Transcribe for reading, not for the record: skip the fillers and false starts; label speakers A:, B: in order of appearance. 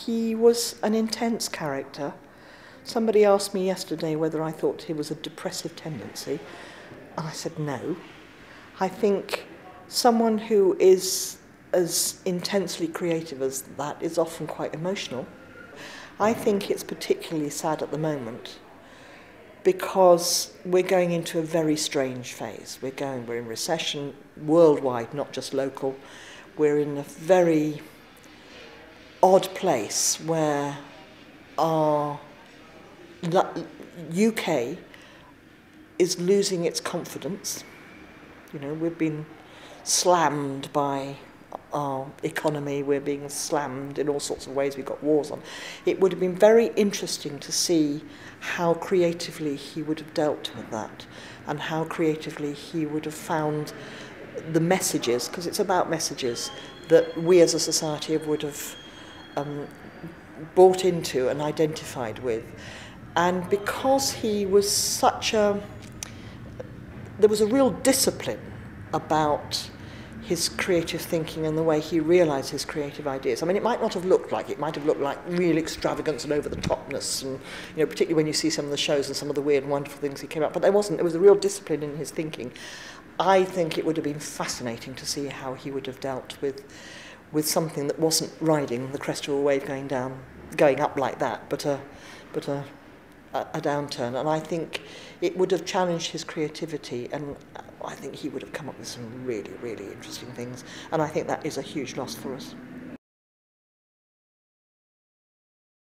A: he was an intense character. Somebody asked me yesterday whether I thought he was a depressive tendency, and I said no. I think someone who is as intensely creative as that is often quite emotional. I think it's particularly sad at the moment because we're going into a very strange phase. We're in recession worldwide, not just local. We're in a very odd place where our UK is losing its confidence. You know, we've been slammed by our economy, we're being slammed in all sorts of ways, we've got wars on. It would have been very interesting to see how creatively he would have dealt with that and how creatively he would have found the messages, because it's about messages, that we as a society would have bought into and identified with. And because he was there was a real discipline about his creative thinking and the way he realised his creative ideas. I mean, it might not have looked like it might have looked like real extravagance and over-the-topness, and you know, particularly when you see some of the shows and some of the weird and wonderful things he came up. But there wasn't. There was a real discipline in his thinking. I think it would have been fascinating to see how he would have dealt with something that wasn't riding the crest of a wave going up like that, but a downturn. And I think it would have challenged his creativity, and I think he would have come up with some really, really interesting things. And I think that is a huge loss for us.